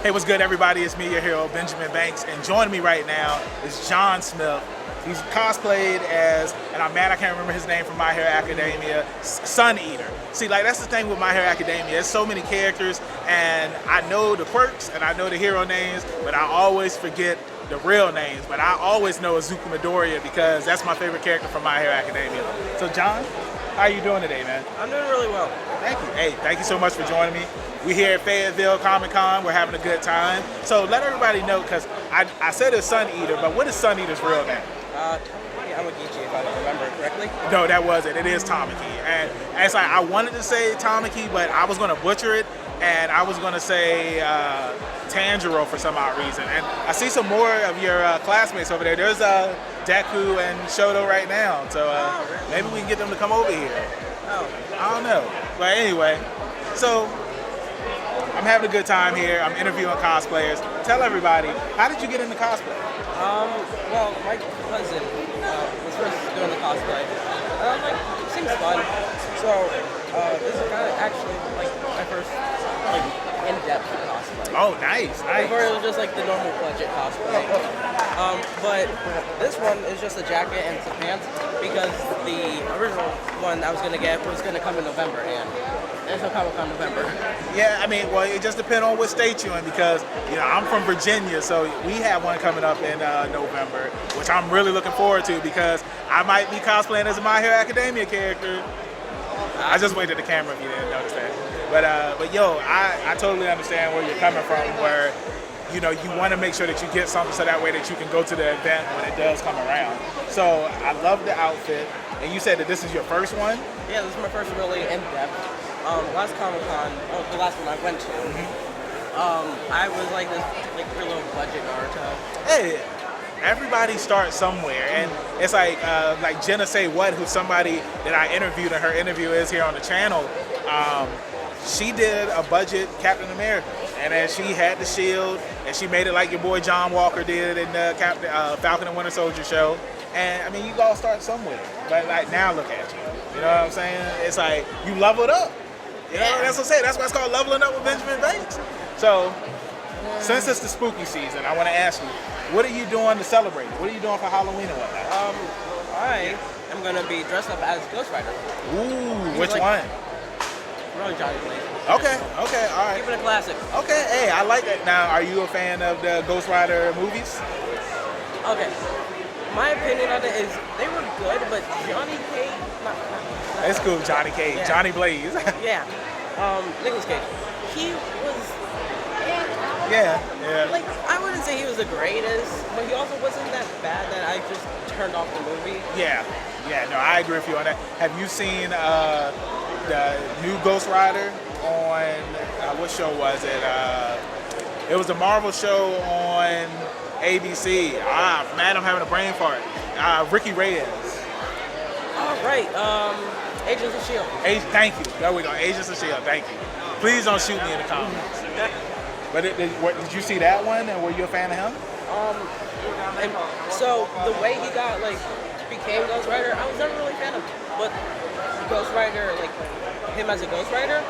Hey, what's good, everybody? It's me, your hero, Benjamin Banks, and joining me right now is John Smith. He's cosplayed as, and I'm mad I can't remember his name from My Hero Academia, Sun Eater. See, like, that's the thing with My Hero Academia. There's so many characters, and I know the quirks, and I know the hero names, but I always forget the real names. But I always know Izuku Midoriya because that's my favorite character from My Hero Academia. So, John, how are you doing today, man? I'm doing really well. Thank you. Hey, thank you so much for joining me. We're here at Fayetteville Comic Con. We're having a good time. So let everybody know, because I said it's Sun Eater, but what is Sun Eater's real name? Yamagichi, if I remember correctly. No, that wasn't. It is Tamaki. And it's like, I wanted to say Tamaki, but I was going to butcher it, and I was going to say Tanjiro for some odd reason. And I see some more of your classmates over there. There's Deku and Shoto right now. So maybe we can get them to come over here. Oh. I don't know. But anyway, so I'm having a good time here. I'm interviewing cosplayers. Tell everybody, how did you get into cosplay? Well, my cousin was first doing the cosplay. And I was like, it seems fun. So, this is kind of actually like my first in-depth cosplay. Oh, nice, nice. Before it was just like the normal budget cosplay. But this one is just a jacket and some pants because the original one I was going to get was going to come in November, and there's no Comic Con November. Yeah, I mean, well, it just depends on what state you're in because, you know, I'm from Virginia, so we have one coming up in November, which I'm really looking forward to because I might be cosplaying as a My Hero Academia character. I just waved at the camera if you didn't notice that. But yo, I totally understand where you're coming from, where, you know, you want to make sure that you get something so that way that you can go to the event when it does come around. So I love the outfit, and you said that this is your first one? Yeah, this is my first really in-depth. Last Comic Con, the last one I went to, I was like this real low budget Naruto. Hey, everybody starts somewhere, and it's like Jenna Say What, who's somebody that I interviewed, and her interview is here on the channel. She did a budget Captain America, and then she had the shield, and she made it like your boy John Walker did in the Falcon and Winter Soldier show. And I mean, you all start somewhere, but like now look at you. You know what I'm saying? It's like you leveled up. You know, that's what I'm saying. That's why it's called Leveling Up with Benjamin Banks. So, since it's the spooky season, I want to ask you, what are you doing to celebrate it? What are you doing for Halloween and whatnot? I am going to be dressed up as Ghost Rider. Ooh, which one? Really Johnny Blaze. Okay, all right. Keep it a classic. Okay, hey, I like that. Now, are you a fan of the Ghost Rider movies? Okay. My opinion on it is they were good, but Johnny Cage, not it's cool, Johnny Cage, yeah. Johnny Blaze. Yeah. Nicolas Cage. He was... Yeah. Like, I wouldn't say he was the greatest, but he also wasn't that bad that I just turned off the movie. Yeah, no, I agree with you on that. Have you seen the new Ghost Rider on, what show was it? It was the Marvel show on ABC. Man, I'm having a brain fart. Ricky Reyes. Oh, right. Agents of S.H.I.E.L.D. Thank you. There we go. Agents of S.H.I.E.L.D. Thank you. Please don't shoot me in the comments. But did you see that one, and were you a fan of him? And so the way he became Ghost Rider, I was never really a fan of. But Ghost Rider, him as a Ghost Rider,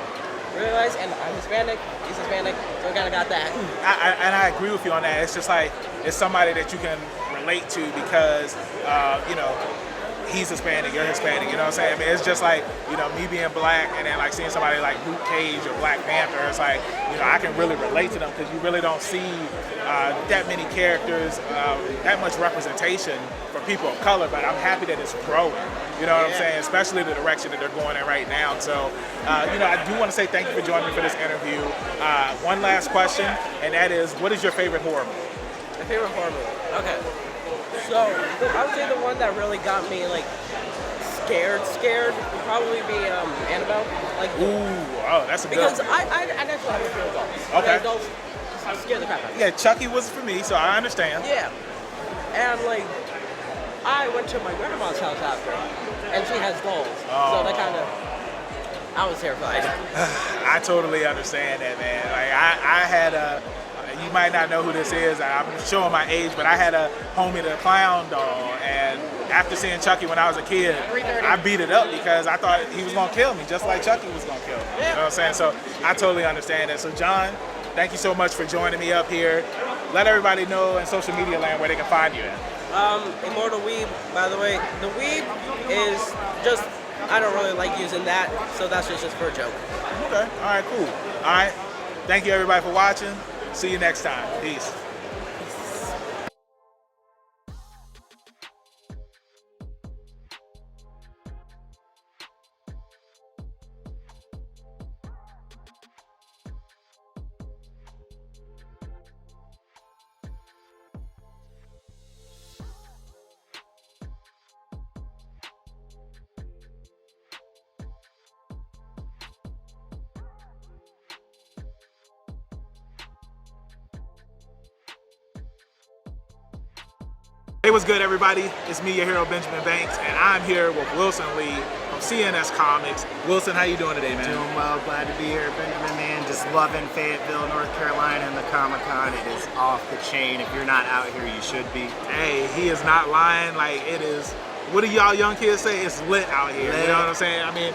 realized, and I'm Hispanic, he's Hispanic, so we kind of got that. I agree with you on that. It's just like, it's somebody that you can relate to because, you know, he's Hispanic, you're Hispanic, you know what I'm saying? I mean, it's just like, you know, me being black and then like seeing somebody like Luke Cage or Black Panther, it's like, you know, I can really relate to them because you really don't see that many characters, that much representation for people of color, but I'm happy that it's growing, you know what I'm saying? Especially the direction that they're going in right now. So, you know, I do want to say thank you for joining me for this interview. One last question, and that is, what is your favorite horror movie? My favorite horror movie? Okay. So, I would say the one that really got me, scared would probably be Annabelle. That's a good one. Because I naturally have a fear of adults. Okay. Adults scare the crap out of me. Yeah, Chucky was for me, so I understand. Yeah. And, I went to my grandma's house after, and she has dolls. So that kind of... I was terrified. I totally understand that, man. Like, I had a... You might not know who this is. I'm showing my age, but I had a Homie the Clown doll, and after seeing Chucky when I was a kid, I beat it up because I thought he was going to kill me, just like Chucky was going to kill me. You know what I'm saying? So I totally understand that. So, John, thank you so much for joining me up here. Let everybody know in social media land where they can find you at. Immortal Weeb, by the way. The Weeb is just, I don't really like using that, so that's just for a joke. Okay, all right, cool. All right, thank you everybody for watching. See you next time. Peace. Hey, what's good, everybody? It's me, your hero, Benjamin Banks, and I'm here with Wilson Lee from CNS Comics. Wilson, how you doing today, man? Doing well, glad to be here, Benjamin, man. Just loving Fayetteville, North Carolina, and the Comic Con. It is off the chain. If you're not out here, you should be. Hey, he is not lying. Like, it is, what do y'all young kids say? It's lit out here. Lit. You know what I'm saying? I mean,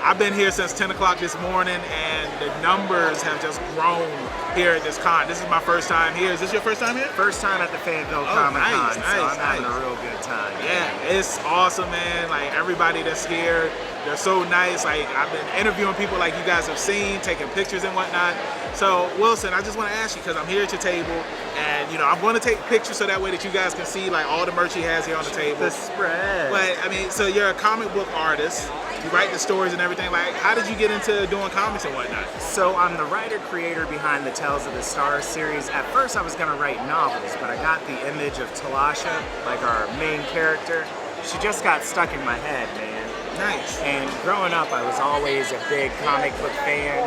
I've been here since 10 o'clock this morning, and the numbers have just grown here at this con. This is my first time here. Is this your first time here? First time at the Fayetteville Comic Con, so I'm having nice. a real good time. Yeah, it's awesome, man. Like, everybody that's here, they're so nice. Like, I've been interviewing people like you guys have seen, taking pictures and whatnot. So, Wilson, I just want to ask you, because I'm here at your table, and, you know, I'm going to take pictures so that way that you guys can see, like, all the merch he has here on the table. The spread. But, I mean, so you're a comic book artist. You write the stories and everything. Like, how did you get into doing comics and whatnot? So I'm the writer-creator behind the Tales of the Stars series. At first I was going to write novels, but I got the image of Talasha, like our main character. She just got stuck in my head, man. Nice. And growing up, I was always a big comic book fan,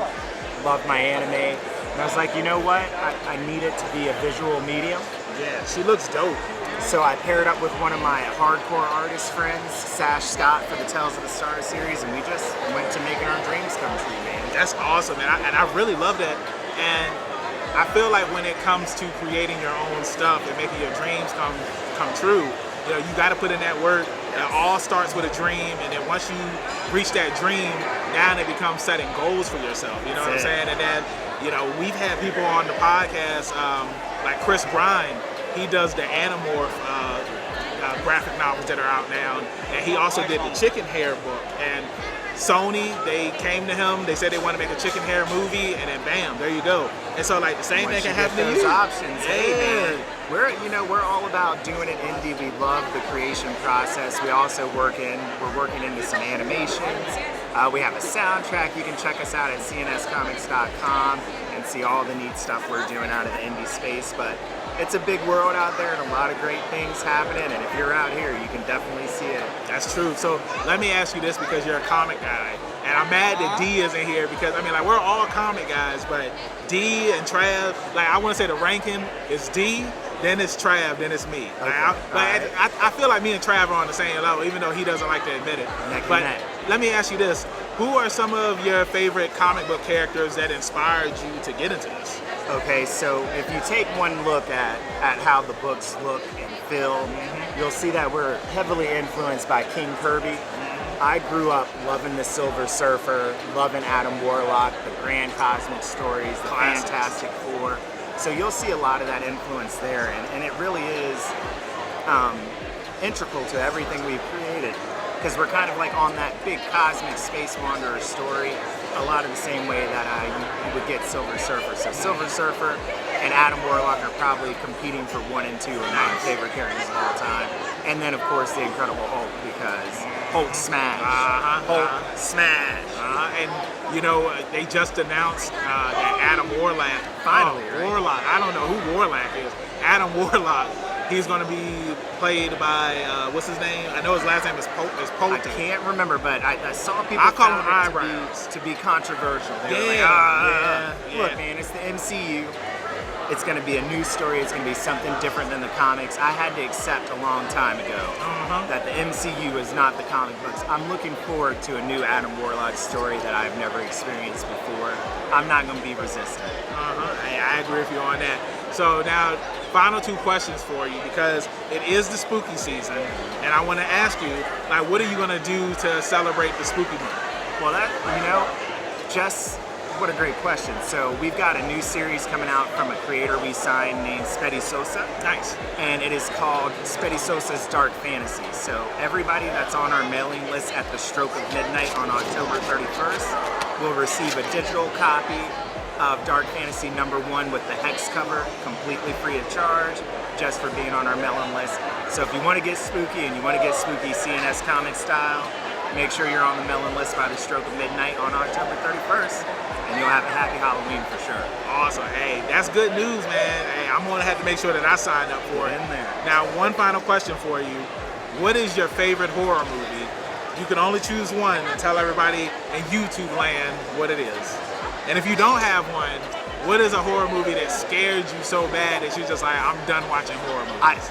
loved my anime. And I was like, you know what? I need it to be a visual medium. Yeah, she looks dope. So I paired up with one of my hardcore artist friends, Sash Scott, for the Tales of the Stars series, and we just went to making our dreams come true, man. That's awesome, and I really love that. And I feel like when it comes to creating your own stuff and making your dreams come true, you know, you got to put in that work. It all starts with a dream, and then once you reach that dream, now it becomes setting goals for yourself. You know what I'm saying? And then, you know, we've had people on the podcast like Chris Brine. He does the Animorph graphic novels that are out now, and he also did the Chicken Hair book. And Sony, they came to him, they said they want to make a chicken hair movie, and then bam, there you go. And so, like, the same thing can happen to you. Options, yeah. Hey, man. We're all about doing it indie. We love the creation process. We also we're working into some animations. We have a soundtrack. You can check us out at cnscomics.com and see all the neat stuff we're doing out of the indie space. But it's a big world out there and a lot of great things happening, and if you're out here, you can definitely see it. That's true. So let me ask you this, because you're a comic guy, and I'm mad that D isn't here, because, I mean, like, we're all comic guys, but D and Trav, like, I want to say the ranking is D, then it's Trav, then it's me. Okay. I feel like me and Trav are on the same level, even though he doesn't like to admit it. But let me ask you this. Who are some of your favorite comic book characters that inspired you to get into this? Okay, so if you take one look at how the books look and feel, you'll see that we're heavily influenced by King Kirby. I grew up loving the Silver Surfer, loving Adam Warlock, the Grand Cosmic Stories, the Fantastic Four. So you'll see a lot of that influence there, and it really is integral to everything we've created, because we're kind of like on that big cosmic space wanderer story, a lot of the same way that you would get Silver Surfer. So Silver Surfer and Adam Warlock are probably competing for 1 and 2 of my favorite characters of all time. And then, of course, the Incredible Hulk, because Hulk smash. Hulk smash. And, you know, they just announced that Adam Warlock, finally, right? Warlock, I don't know who Warlock is. Adam Warlock, he's going to be played by, what's his name? I know his last name is Polton. I can't remember, but I saw people I call him found it Eyebrows. to be controversial. They were Yeah, like, yeah. Look, man, it's the MCU. It's going to be a new story. It's going to be something different than the comics. I had to accept a long time ago that the MCU is not the comic books. I'm looking forward to a new Adam Warlock story that I've never experienced before. I'm not going to be resistant. I agree with you on that. So now, final 2 questions for you, because it is the spooky season, and I want to ask you, like, what are you going to do to celebrate the spooky month? Well, that, you know, just what a great question. So we've got a new series coming out from a creator we signed named Spetty Sosa. Nice. And it is called Spetty Sosa's Dark Fantasy. So everybody that's on our mailing list at the stroke of midnight on October 31st will receive a digital copy of Dark Fantasy #1 with the hex cover, completely free of charge, just for being on our mailing list. So if you want to get spooky and you want to get spooky CNS comic style, make sure you're on the mailing list by the stroke of midnight on October 31st, and you'll have a happy Halloween for sure. Awesome. Hey, that's good news, man. Hey, I'm gonna have to make sure that I sign up for it. In there. Now, one final question for you. What is your favorite horror movie? You can only choose one, and tell everybody in YouTube land what it is. And if you don't have one, what is a horror movie that scared you so bad that you're just like, I'm done watching horror movies?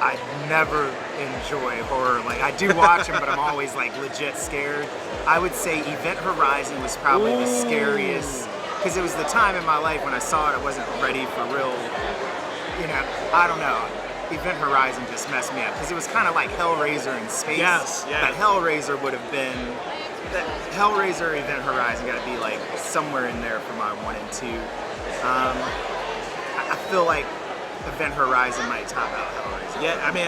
I never enjoy horror. Like, I do watch them, but I'm always like legit scared. I would say Event Horizon was probably the scariest, because it was the time in my life when I saw it, I wasn't ready for real, I don't know. Event Horizon just messed me up, because it was kind of like Hellraiser in space. Yes. That Hellraiser would have been, that Hellraiser Event Horizon got to be like somewhere in there for my 1 and 2. I feel like Event Horizon might top out Hellraiser. Yeah, I mean,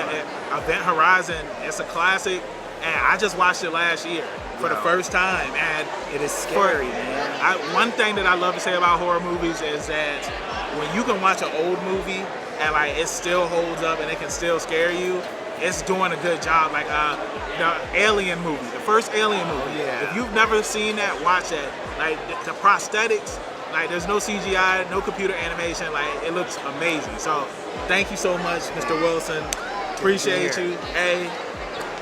Event Horizon, it's a classic, and I just watched it last year for the first time, and it is scary, man. One thing that I love to say about horror movies is that when you can watch an old movie and like it still holds up and it can still scare you, it's doing a good job. Like the Alien movie, the first Alien movie. Yeah. If you've never seen that, watch that. Like the prosthetics, like there's no CGI, no computer animation. Like it looks amazing. So thank you so much, Mr. Wilson. Appreciate you. Hey,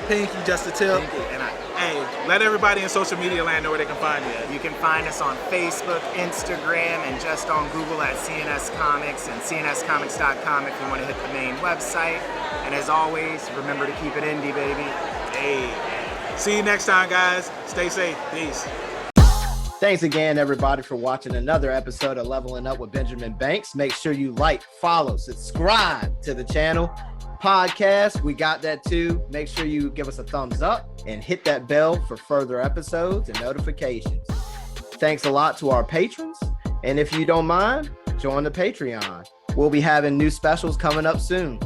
Pinky, just a tip. Hey, let everybody in social media land know where they can find you. You can find us on Facebook, Instagram, and just on Google at CNS Comics and CNScomics.com if you want to hit the main website. And as always, remember to keep it indie, baby. Hey, see you next time, guys. Stay safe. Peace. Thanks again, everybody, for watching another episode of Leveling Up with Benjamin Banks. Make sure you like, follow, subscribe to the channel. Podcast, we got that too. Make sure you give us a thumbs up and hit that bell for further episodes and notifications. Thanks a lot to our patrons. And if you don't mind, join the Patreon. We'll be having new specials coming up soon.